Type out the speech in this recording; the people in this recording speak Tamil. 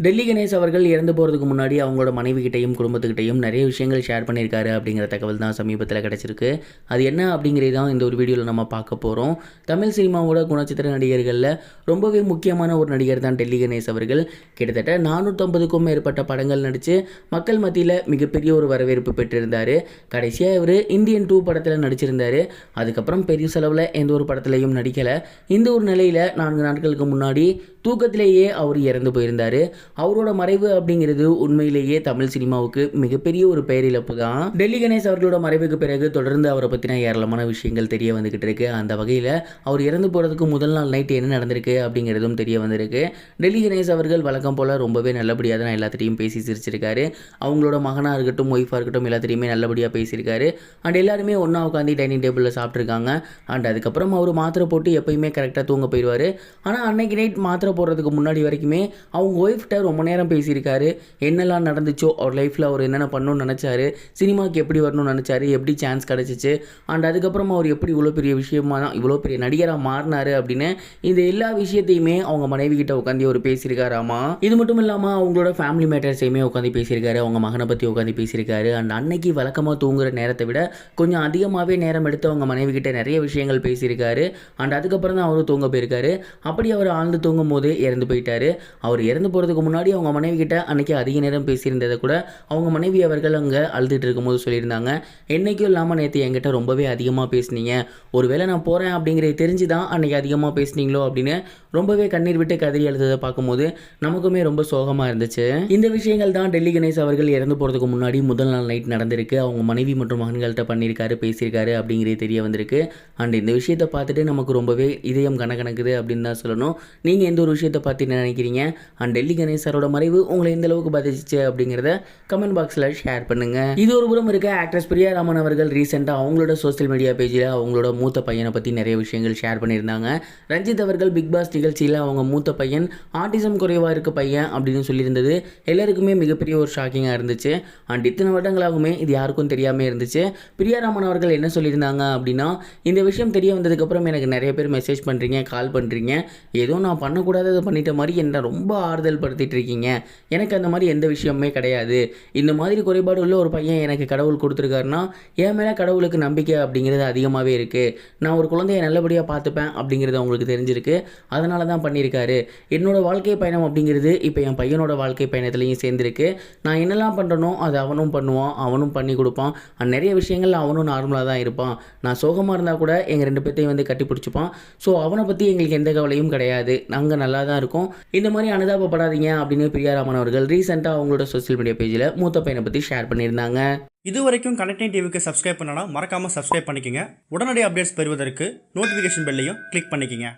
டெல்லி கணேஷ் அவர்கள் இறந்து போகிறதுக்கு முன்னாடி அவங்களோட மனைவிகிட்டையும் குடும்பத்துக்கிட்டையும் நிறைய விஷயங்கள் ஷேர் பண்ணியிருக்காரு அப்படிங்கிற தகவல் தான் சமீபத்தில் கிடச்சிருக்கு. அது என்ன அப்படிங்கிறது தான் இந்த ஒரு வீடியோவில் நம்ம பார்க்க போகிறோம். தமிழ் சினிமாவோட குணச்சித்திர நடிகர்களில் ரொம்பவே முக்கியமான ஒரு நடிகர் தான் டெல்லி கணேஷ் அவர்கள். கிட்டத்தட்ட 450க்கும் மேற்பட்ட படங்கள் நடித்து மக்கள் மத்தியில் மிகப்பெரிய ஒரு வரவேற்பு பெற்றிருந்தார். கடைசியாக இவர் இந்தியன் 2 படத்தில் நடிச்சிருந்தார். அதுக்கப்புறம் பெரிய செலவில் எந்த ஒரு படத்துலையும் நடிக்கலை. இந்த ஒரு நிலையில் 4 நாட்களுக்கு முன்னாடி தூக்கத்திலேயே அவர் இறந்து போயிருந்தார். அவரோட மறைவு அப்படிங்கிறது உண்மையிலேயே தமிழ் சினிமாவுக்கு மிகப்பெரிய ஒரு பெயரிழப்பு தான். டெல்லி கணேஷ் அவர்களோட மறைவுக்கு பிறகு தொடர்ந்து அவரை பற்றின ஏராளமான விஷயங்கள் தெரிய வந்துகிட்டு இருக்கு. அந்த வகையில் அவர் இறந்து போகிறதுக்கு முதல் நாள் நைட் என்ன நடந்திருக்கு அப்படிங்கிறதும் தெரிய வந்திருக்கு. டெல்லி கணேஷ் அவர்கள் வழக்கம் போல் ரொம்பவே நல்லபடியாக தான் எல்லாத்திட்டையும் பேசி சிரிச்சிருக்காரு. அவங்களோட மகனாக இருக்கட்டும், ஒய்ஃபாக இருக்கட்டும், எல்லாத்திட்டையுமே நல்லபடியாக பேசியிருக்காரு. அண்ட் எல்லாருமே ஒன்றா உட்காந்து டைனிங் டேபிளில் சாப்பிட்ருக்காங்க. அண்ட் அதுக்கப்புறம் அவர் மாத்திரை போட்டு எப்பயுமே கரெக்டாக தூங்க போயிடுவார். ஆனால் அன்னைக்கு நைட் மாத்திரை போடுறதுக்கு முன்னாடி வரைக்குமே அவங்க ஒய்ஃப்கிட்ட ரொம்ப நேரம் பேசியிருக்காரு. என்னெல்லாம் நடந்துச்சோ, அவர் லைஃப்பில் அவர் என்னென்ன பண்ணணும்னு நினச்சாரு, சினிமாவுக்கு எப்படி வரணும்னு நினச்சாரு, எப்படி சான்ஸ் கிடச்சிச்சு, அண்ட் அதுக்கப்புறம் அவர் எப்படி இவ்வளோ பெரிய விஷயமாக இவ்வளோ பெரிய நடிகராக மாறினார் அப்படின்னு இந்த எல்லா விஷயத்தையுமே அவங்க மனைவி கிட்ட உட்காந்து அவர் பேசியிருக்காராமா. இது மட்டும் இல்லாமல் அவங்களோட ஃபேமிலி மேட்டர்ஸையுமே உட்காந்து பேசியிருக்காரு. அவங்க மகனை பற்றி உட்காந்து பேசியிருக்காரு. அண்ட் அன்னைக்கு வழக்கமாக தூங்குற நேரத்தை விட கொஞ்சம் அதிகமாகவே நேரம் எடுத்து அவங்க மனைவி கிட்ட நிறைய விஷயங்கள் பேசியிருக்காரு. அண்ட் அதுக்கப்புறம் தான் அவரும் தூங்க போயிருக்காரு. அப்படி அவர் ஆழ்ந்து தூங்கும் போது இறந்து போயிட்டாரு. அவர் இறந்து போகிறதுக்கு முன்னாடி அவங்க மனைவி கிட்ட அன்னைக்கு அதிக நேரம் பேசியிருந்ததை கூட அவங்க மனைவி அவர்கள் அங்கே அழுதுட்டு இருக்கும்போது சொல்லியிருந்தாங்க. என்னைக்கும் இல்லாமல் நேற்று என்கிட்ட ரொம்பவே அதிகமாக பேசுனீங்க, ஒருவேளை நான் போகிறேன் அப்படிங்கிறது தெரிஞ்சு தான் அன்னைக்கு அதிகமாக பேசுனீங்களோ அப்படின்னு ரொம்பவே கண்ணீர் விட்டு கதறி அழுததை பார்க்கும்போது நமக்குமே ரொம்ப சோகமாக இருந்துச்சு. இந்த விஷயங்கள் தான் டெல்லி கணேஷ் அவர்கள் இறந்து போகிறதுக்கு முன்னாடி முதல் நாள் நைட் நடந்திருக்கு. அவங்க மனைவி மற்றும் மகன்கள்கிட்ட பண்ணியிருக்காரு, பேசியிருக்காரு அப்படிங்கிறது தெரிய வந்திருக்கு. அண்ட் இந்த விஷயத்தை பார்த்துட்டு நமக்கு ரொம்பவே இதயம் கணக்குது அப்படின்னு தான் சொல்லணும். நீங்கள் எந்த ஒரு விஷயத்தை பார்த்து என்ன நினைக்கிறீங்க? அண்ட் டெல்லி கணேஷ் சாரோட மறைவு உங்களை எந்த அளவுக்கு பாதிச்சிச்சு அப்படிங்கிறத கமெண்ட் பாக்ஸில் ஷேர் பண்ணுங்க. இது ஒரு புறம் இருக்க, ஆக்ட்ரஸ் பிரியா ராமன் அவர்கள் ரீசெண்டாக அவங்களோட சோசியல் மீடியா பேஜில் அவங்களோட மூத்த பையனை பற்றி நிறைய விஷயங்கள் ஷேர் பண்ணியிருந்தாங்க. ரஞ்சித் அவர்கள் பிக் பாஸ் நிகழ்ச்சியில் அவங்க மூத்த பையன் ஆட்டிசம் குறைவாக இருக்க பையன் அப்படின்னு சொல்லியிருந்தது எல்லாருக்குமே மிகப்பெரிய ஒரு ஷாக்கிங்காக இருந்துச்சு. அண்ட் இத்தனை வருடங்களாகவுமே இது யாருக்கும் தெரியாமல் இருந்துச்சு. பிரியா ராமன் அவர்கள் என்ன சொல்லியிருந்தாங்க அப்படின்னா, இந்த விஷயம் தெரிய வந்ததுக்கப்புறம் எனக்கு நிறைய பேர் மெசேஜ் பண்ணுறீங்க, கால் பண்ணுறீங்க, ஏதோ நான் பண்ணக்கூடாததை பண்ணிட்ட மாதிரி என்ன ரொம்ப ஆறுதல் படுத்திட்டு இருக்கீங்க. எனக்கு அந்த மாதிரி எந்த விஷயமே கிடையாது. இந்த மாதிரி குறைபாடு உள்ள ஒரு பையன் எனக்கு கடவுள் கொடுத்துருக்காருன்னா என் மேலே கடவுளுக்கு நம்பிக்கை அப்படிங்கிறது அதிகமாகவே இருக்குது. நான் ஒரு குழந்தைய நல்லபடியாக பார்த்துப்பேன் அப்படிங்கிறது அவங்களுக்கு தெரிஞ்சிருக்கு. அதனால தான் பண்ணியிருக்காரு. என்னோட வாழ்க்கை பயணம் அப்படிங்கிறது இப்போ என் பையனோட வாழ்க்கை பயணத்துலையும் சேர்ந்துருக்கு. நான் என்னெல்லாம் பண்ணுறனோ அது அவனும் பண்ணுவான், அவனும் பண்ணி கொடுப்பான். நிறைய விஷயங்கள் அவனும் நார்மலாக தான் இருப்பான். நான் சோகமாக இருந்தால் கூட எங்கள் 2 பேர்த்தையும் வந்து கட்டி பிடிச்சிப்பான். ஸோ அவனை பற்றி எங்களுக்கு எந்த கவலையும் கிடையாது, நாங்கள் நல்லா தான் இருக்கோம். இந்த மாதிரி அனுதாபப்படாதீங்க அப்படின்னு பிரியா ராமன் அவர்கள் ரீசெண்டாக அவங்களோட சோசியல் மீடியா பேஜில் மூத்த பையனை பற்றி ஷேர் பண்ணியிருந்தாங்க. இது வரைக்கும் கனெக்டிங் டிவிக்கு சப்ஸ்கிரைப் பண்ணனா மறக்காமல் சப்ஸ்கிரைப் பண்ணிக்கங்க. உடனடி அப்டேட்ஸ் பெறுவதற்கு நோட்டிஃபிகேஷன் பெல்லையும் கிளிக் பண்ணிக்கங்க.